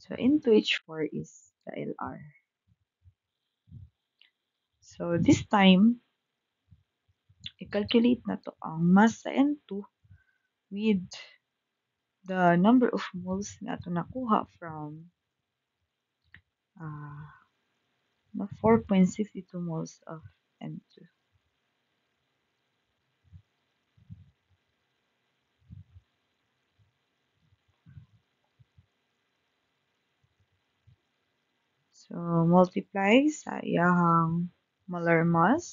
So into H4 is the LR. So this time, i-calculate na to ang mass sa N2 with the number of moles na ito nakuha from 4.62 moles of N2. So, multiply sa iyahang molar mass.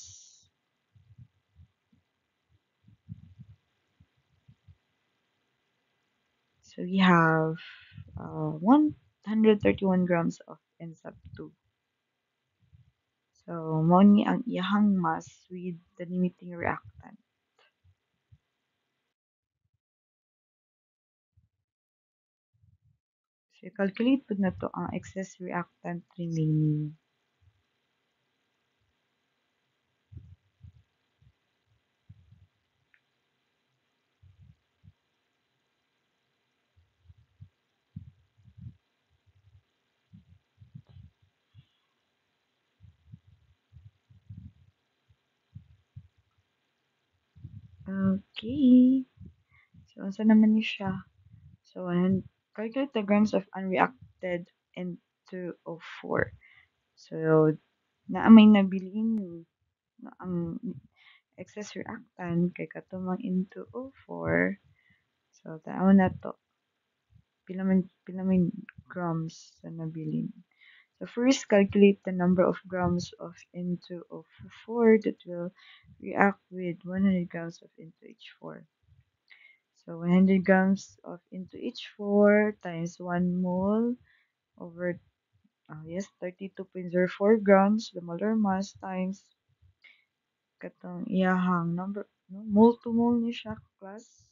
So, we have 131 grams of N sub 2. So, mo ni ang iyahang mass with the limiting reactant. So, calculate po na to ang excess reactant remaining. Okay. So, unsa naman ni siya? So, calculate the grams of unreacted N2O4. So, naamay nabilin na ang excess reactant kay katumang N2O4. So, tao na to. Pila man grams na nabilin. So, first, calculate the number of grams of N2O4 that will react with 100 grams of N2H4. So 100 grams of into H4 times 1 mole over 32.04 grams the molar mass times katong iyahang number no mole to mole ni siya class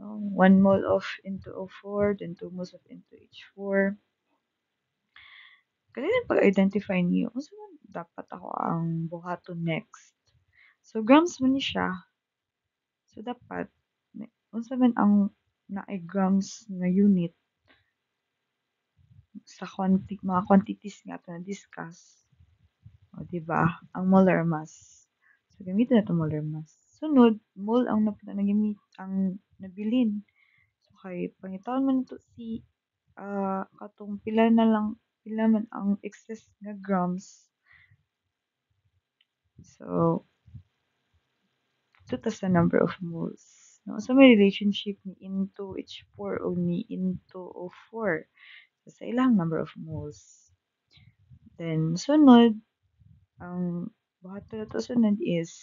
no 1 mole of into O4 then 2 moles of into H4 kanina pag-identify niyo unsa man dapat ako ang buhaton next so grams man ni siya so dapat unsa man ang naay grams na unit sa mga quantities nga ito na-discuss. O, diba? Ang molar mass. So, gamitin na ito molar mass. Sunod, mole ang nagamit, ang nabilin. So, kay pangitawan man ito si katong pila man ang excess nga grams. So, ito ta sa number of moles. No? So, may relationship ni into H4 o ni into O4 sa ilang number of moles. Then, sunod, ang buhaton na to sunod is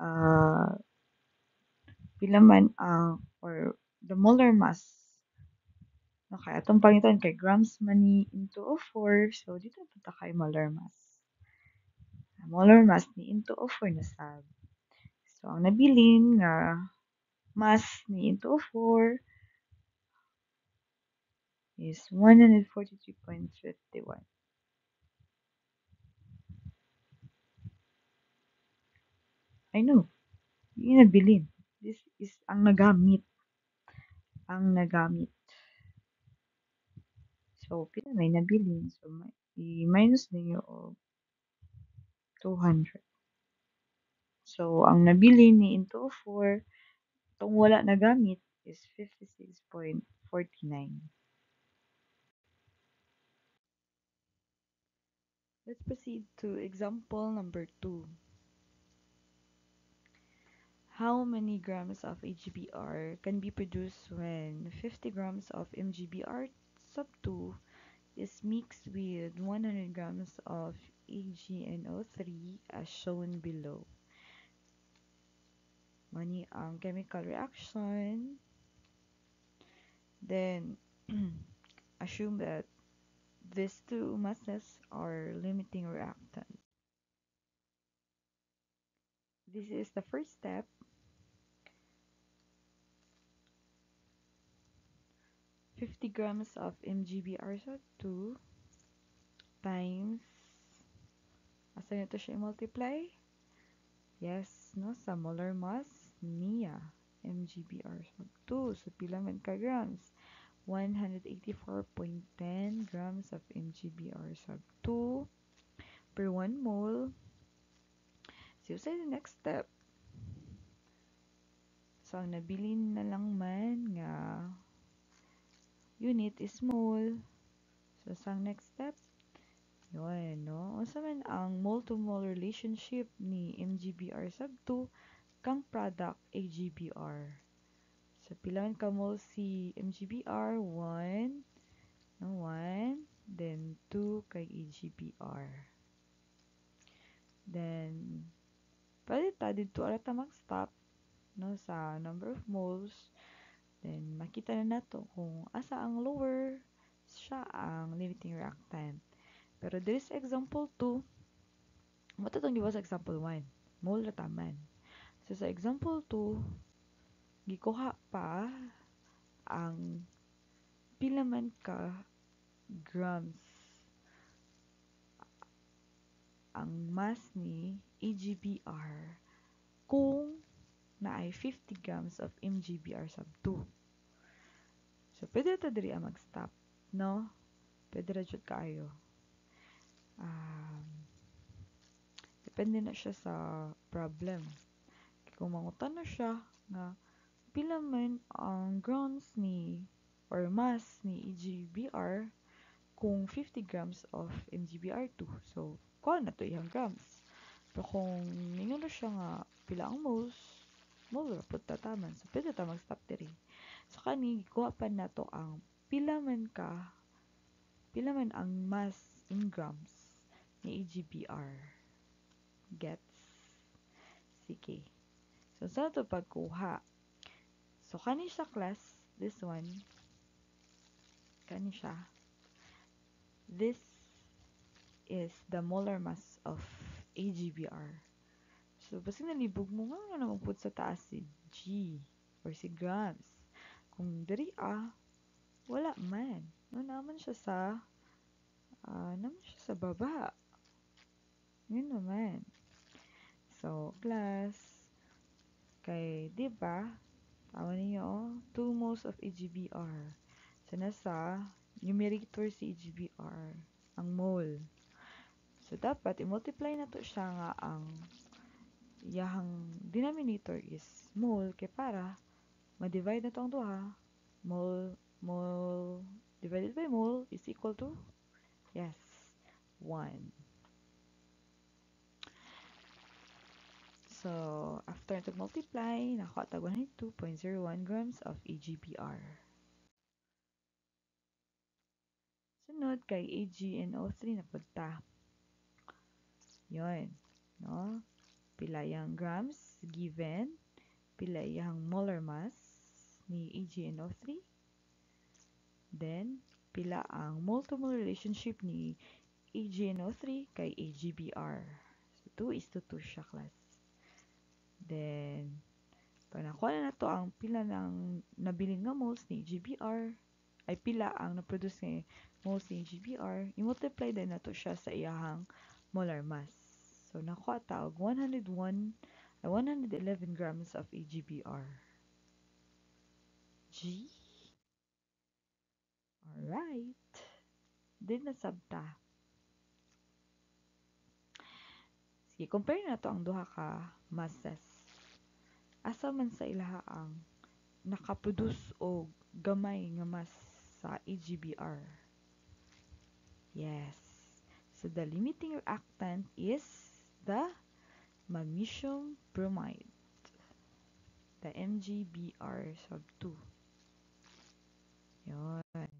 uh, pila man ang or the molar mass. Okay, atong pangitan kay grams man ni into O4. So, dito punta kay molar mass. Molar mass ni into O4 na sab. So, ang nabilin nga mass ni into O4 is 143.51. I know. Yung nabilin. This is ang nagamit. Ang nagamit. So, pila may nabilin. So, i-minus ninyo og 200. So, ang nabili ni into 4, itong wala nagamit is 56.49. Let's proceed to example number 2. How many grams of AgBr can be produced when 50 grams of MgBr sub 2 is mixed with 100 grams of AgNO3 as shown below? Mani ang chemical reaction. Then, assume that these two masses are limiting reactant. This is the first step. Fifty grams of MgBr2 times, asa nito siya i-multiply? Yes, no, sa molar mass niya. MgBr2, so pila man ka grams. 184.10 grams of MgBr sub 2 per 1 mole. So, sa the next step. So, ang nabilin na lang man nga unit is mole. So, sa next step, yun, no? Unsa man ang mole-to-mole relationship ni MgBr sub 2 kang product AgBr. So, pila man ka mole si MgBr? 1, no, 1, then 2 kay AgBr. Then, pwede ta dito ara ta mag-stop, no, sa number of moles. Then, makita na nato kung asa ang lower siya ang limiting reactant. Pero there is example 2, matatong di ba sa example 1? Mole na taman. So, sa example 2, gikuha pa ang pila man ka grams ang mass ni AgBr kung naay 50 grams of MgBr sub 2. So, pwede ito diri mag-stop, no? Pwede ra jud kaayo. Depende na siya sa problem. Kung mangutan na siya nga pila man ang grams ni or mass ni AgBr kung 50 grams of MgBr2. So, kuha na to iyang grams. Pero kung ningon na siya nga pila ang moles, mole ra pud taman. So, pwede ta mag-stop diri. So, kani kuha pa nato ang pila man ang mass in grams ni AgBr. Gets? Sige. So, sa ito pagkuha. So, kani siya class, this one, kani siya. This is the molar mass of AgBr. So, basta nalibog mo nga naman po sa taas si G or si grams. Kung diri wala man. No, naman siya sa baba. Yun naman. So, class, kay, di ba, tawa ninyo, 2 moles of AgBr. So, nasa numerator si AgBr, ang mole. So, dapat, i-multiply na to siya nga ang iyahang denominator is mole, kay para, ma-divide na to ang duha. Mole divided by mole is equal to, yes, 1. So, after to multiply, nakuha tag 102.01 grams of AgBr. Sunod kay AgNO3 na punta. Yun, no? Pila yang grams given, pila yang molar mass ni AgNO3. Then, pila ang mole-to-mole relationship ni AgNO3 kay AgBr. So, 2 is to 2 siya, class. Then, pag nakuha na to ang pila ng nabiling nga moles ni AgBr, ay pila ang na-produce nga moles ni AgBr, i-multiply din na to siya sa iyahang molar mass. So, nakuha ta og 111 grams of AgBr. G? Alright. Din na sabta. Sige, compare na to ang duha ka masses. Asa man sa ilaha ang nakaproduce og gamay nga mass sa AgBr? Yes. So, the limiting reactant is the magnesium bromide, the MgBr sub 2. Yun.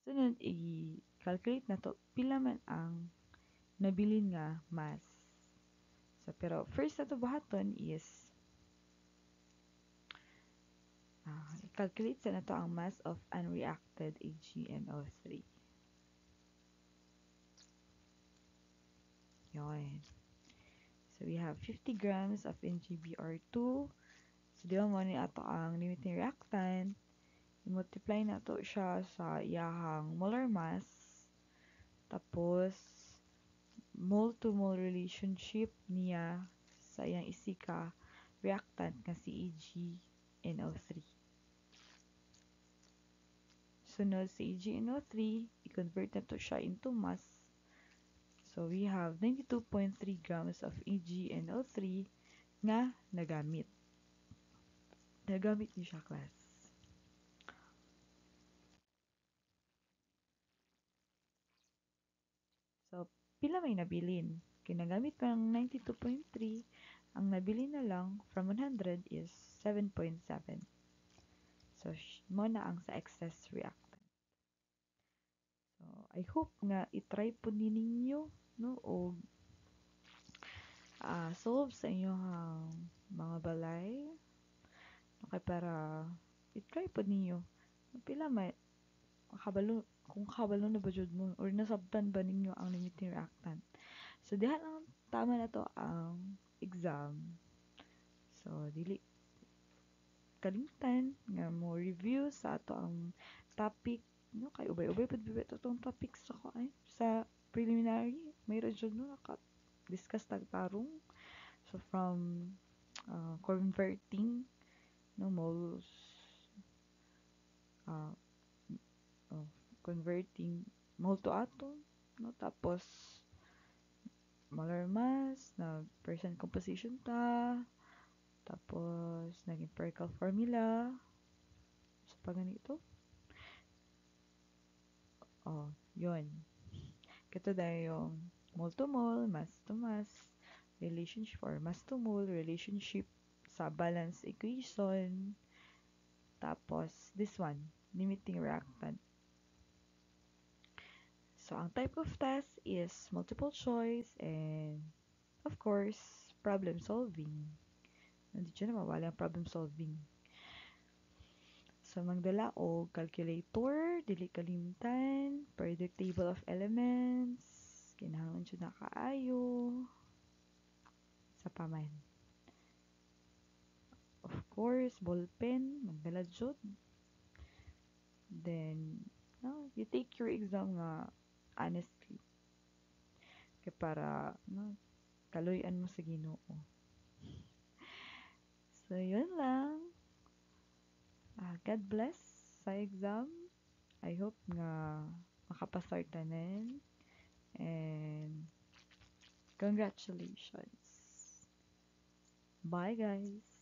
Sunod, i-calculate na to pila man ang nabilin nga mass. So, pero first na to buhaton is i-calculate sa na to ang mass of unreacted AgNO3. Yun. So, we have 50 grams of MgBr2. So, di ba mo ni ato ang limiting reactant. I-multiply na to siya sa iyahang molar mass. Tapos, mole-to-mole relationship niya sa iyang isika reactant nga si AgNO3. Sunod sa AgNO3, i-convert na to siya into mass. So, we have 92.3 grams of AgNO3 nga nagamit. Nagamit niyo siya, class. So, pila may nabilin? Kinagamit pa ng 92.3, ang nabili na lang from 100 is 7.7. So, mo na ang sa excess reactant. So, I hope nga i-try po ninyo, no, o solve sa inyong mga balay. Okay, para i-try po ninyo. Pila may kabalo, kung kabalo na ba jud mo or nasabtan ba ninyo ang limiting reactant. So, diha lang tama na to ang exam. So, dili kalimtan nga mo review sa ato ang topic, no, kay ubay-ubay pud bibi tong topics ako ay sa preliminary may jud no naka discuss tagtarong. So from converting no moles, uh, oh, converting mole to atom, no, tapos molar mass na percent composition ta, tapos naging empirical formula sa paganito. Oh, yun. Kato dahil yung mole to mole, mass to mass, relationship or mass to mole, relationship sa balance equation. Tapos, this one, limiting reactant. So, ang type of test is multiple choice and, of course, problem solving. Nandito na mawala ang problem solving. So, magdala o calculator, dili kalimtan, periodic table of elements, kinahanglan siya na kaayo, sa paman. Of course, ballpen, magdala jud. Then, no, you take your exam nga honestly. Kaya para, no, kaluyan mo sa Ginoo. So, yun lang. God bless sa exam. I hope nga makapasart tanan. And congratulations. Bye, guys.